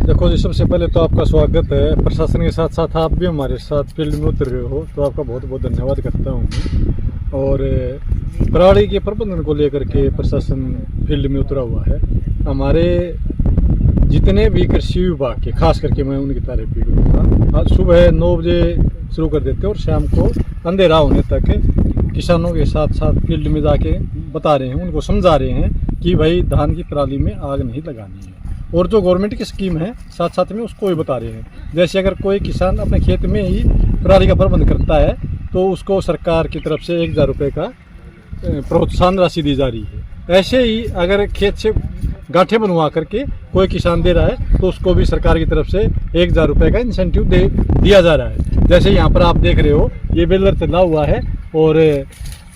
देखो जी, सबसे पहले तो आपका स्वागत है। प्रशासन के साथ साथ आप भी हमारे साथ फील्ड में उतर रहे हो, तो आपका बहुत बहुत धन्यवाद करता हूँ मैं। और पराली के प्रबंधन को लेकर के प्रशासन फील्ड में उतरा हुआ है। हमारे जितने भी कृषि विभाग के, खास करके मैं उनकी तारीफ भी करूँगा। आज सुबह 9 बजे शुरू कर देते हैं और शाम को अंधेरा होने तक किसानों के साथ साथ फील्ड में जाके बता रहे हैं, उनको समझा रहे हैं कि भाई धान की पराली में आग नहीं लगानी है। और जो गवर्नमेंट की स्कीम है साथ साथ में उसको भी बता रहे हैं। जैसे अगर कोई किसान अपने खेत में ही पराली का प्रबंध करता है तो उसको सरकार की तरफ से 1000 रुपये का प्रोत्साहन राशि दी जा रही है। ऐसे ही अगर खेत से गांठें बनवा करके कोई किसान दे रहा है तो उसको भी सरकार की तरफ से 1000 रुपये का इंसेंटिव दिया जा रहा है। जैसे यहाँ पर आप देख रहे हो, ये बेलर चला हुआ है और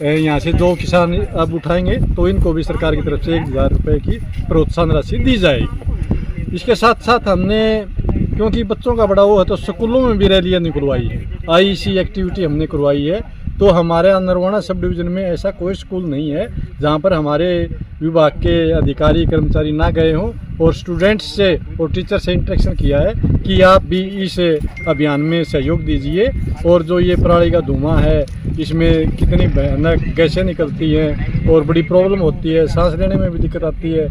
यहाँ से 2 किसान अब उठाएंगे तो इनको भी सरकार की तरफ से 1000 रुपये की प्रोत्साहन राशि दी जाएगी। इसके साथ साथ हमने, क्योंकि बच्चों का बड़ा वो है, तो स्कूलों में भी रैलियाँ निकलवाई है, IEC एक्टिविटी हमने करवाई है। तो हमारे नरवाना सब डिवीज़न में ऐसा कोई स्कूल नहीं है जहाँ पर हमारे विभाग के अधिकारी कर्मचारी ना गए हों और स्टूडेंट्स से और टीचर से इंटरेक्शन किया है कि आप भी इस अभियान में सहयोग दीजिए। और जो ये पराली का धुआं है, इसमें कितनी भयानक गैसें निकलती हैं और बड़ी प्रॉब्लम होती है, सांस लेने में भी दिक्कत आती है,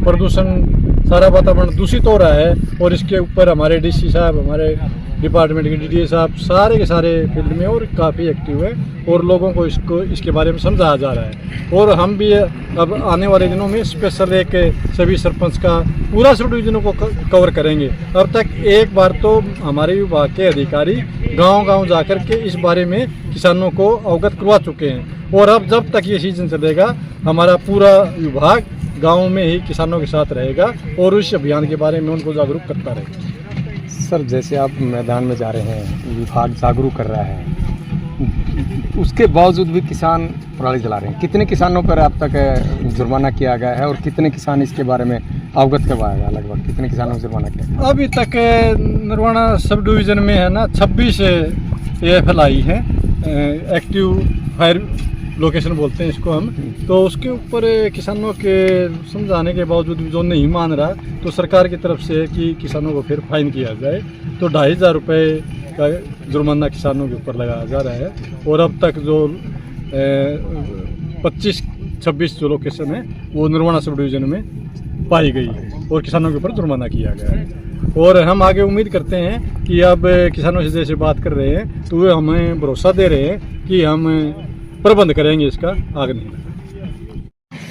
प्रदूषण, सारा वातावरण दूषित हो रहा है। और इसके ऊपर हमारे DC साहब, हमारे डिपार्टमेंट के DDA साहब सारे के सारे फील्ड में और काफ़ी एक्टिव है और लोगों को इसके बारे में समझाया जा रहा है। और हम भी अब आने वाले दिनों में स्पेशल एक सभी सरपंच का पूरा सब डिवीजनों को कवर करेंगे। अब तक एक बार तो हमारे विभाग के अधिकारी गांव-गांव जाकर के इस बारे में किसानों को अवगत करवा चुके हैं। और अब जब तक ये सीजन चलेगा हमारा पूरा विभाग गाँव में ही किसानों के साथ रहेगा और इस अभियान के बारे में उनको जागरूक करता रहेगा। सर, जैसे आप मैदान में जा रहे हैं, विभाग जागरूक कर रहा है, उसके बावजूद भी किसान पराली जला रहे हैं। कितने किसानों पर अब तक जुर्माना किया गया है और कितने किसान इसके बारे में अवगत करवाया गया? लगभग कितने किसानों को जुर्माना किया गया? अभी तक नरवाना सब डिवीज़न में है ना 26 AFL है, एक्टिव फायर लोकेशन बोलते हैं इसको हम। तो उसके ऊपर किसानों के समझाने के बावजूद भी जो नहीं मान रहा तो सरकार की तरफ से कि किसानों को फिर फाइन किया जाए, तो 2500 रुपये का जुर्माना किसानों के ऊपर लगाया जा रहा है। और अब तक जो 25-26 जो लोकेशन है वो नरवाना सब डिवीज़न में पाई गई है और किसानों के ऊपर जुर्माना किया गया है। और हम आगे उम्मीद करते हैं कि अब किसानों से जैसे बात कर रहे हैं तो वे हमें भरोसा दे रहे हैं कि हम प्रबंध करेंगे, इसका आग नहीं।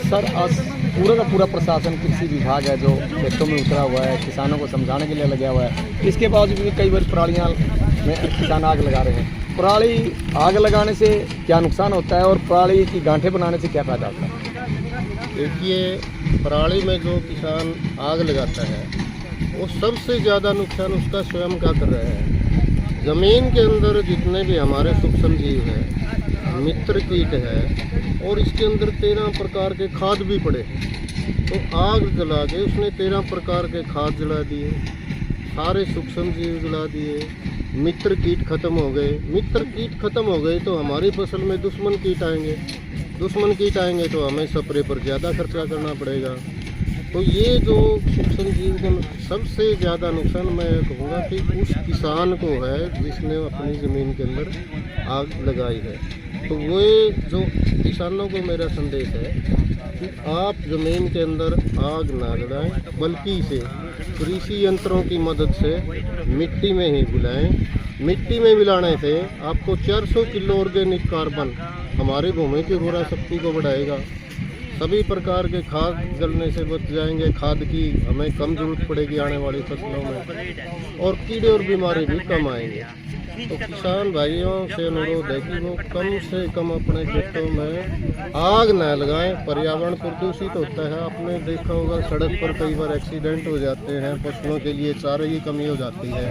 सर, आज पूरा का पूरा प्रशासन, कृषि विभाग है जो खेतों में उतरा हुआ है, किसानों को समझाने के लिए लगा हुआ है। इसके बावजूद भी कई बार परालियाँ में किसान आग लगा रहे हैं। पराली आग लगाने से क्या नुकसान होता है और पराली की गांठें बनाने से क्या फायदा होता है? देखिए, पराली में जो किसान आग लगाता है वो सबसे ज़्यादा नुकसान उसका स्वयं का कर रहे हैं। ज़मीन के अंदर जितने भी हमारे सूक्ष्म जीव हैं, मित्र कीट है और इसके अंदर 13 प्रकार के खाद भी पड़े। तो आग जला के उसने 13 प्रकार के खाद जला दिए, सारे सूक्ष्म जीव जला दिए, मित्र कीट खत्म हो गए। मित्र कीट खत्म हो गए तो हमारी फसल में दुश्मन कीट आएंगे, दुश्मन कीट आएंगे तो हमें स्प्रे पर ज़्यादा खर्चा करना पड़ेगा। तो ये जो सूक्ष्म जीव को सबसे ज़्यादा नुकसान मैं कहूँगा कि उस किसान को है जिसने अपनी ज़मीन के अंदर आग लगाई है। तो वो जो किसानों को मेरा संदेश है कि आप ज़मीन के अंदर आग ना लगाएं, बल्कि इसे कृषि यंत्रों की मदद से मिट्टी में ही मिलाएं। मिट्टी में मिलाने से आपको 400 किलो ऑर्गेनिक कार्बन हमारी भूमि की उर्वरा शक्ति को बढ़ाएगा। सभी प्रकार के खाद जलने से बच जाएंगे, खाद की हमें कम जरूरत पड़ेगी आने वाली फसलों में, और कीड़े और बीमारी भी कम आएंगे। तो किसान भाइयों से अनुरोध है कि वो कम से कम अपने खेतों में आग न लगाएं। पर्यावरण प्रदूषित होता है, आपने देखा होगा सड़क पर कई बार एक्सीडेंट हो जाते हैं, फसलों के लिए चारे की कमी हो जाती है।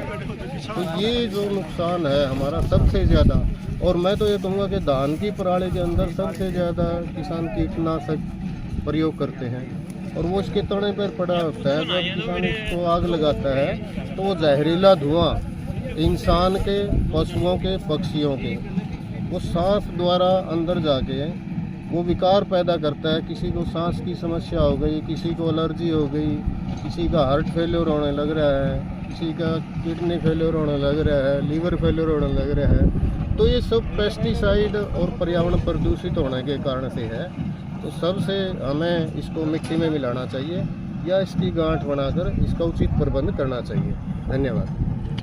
तो ये जो नुकसान है हमारा सबसे ज़्यादा, और मैं तो ये कहूँगा कि धान की पराली के अंदर सबसे ज़्यादा किसान कीटनाशक प्रयोग करते हैं और वो इसके तने पर पड़ा होता है। जब किसान इसको आग लगाता है तो वो जहरीला धुआं इंसान के, पशुओं के, पक्षियों के वो सांस द्वारा अंदर जाके वो विकार पैदा करता है। किसी को सांस की समस्या हो गई, किसी को एलर्जी हो गई, किसी का हार्ट फेलियर होने लग रहा है, किसी का किडनी फेलियर होने लग रहा है, लीवर फेलियर होने लग रहा है। तो ये सब पेस्टिसाइड और पर्यावरण प्रदूषित होने के कारण से है। तो सबसे हमें इसको मिट्टी में मिलाना चाहिए या इसकी गांठ बनाकर इसका उचित प्रबंध करना चाहिए। धन्यवाद।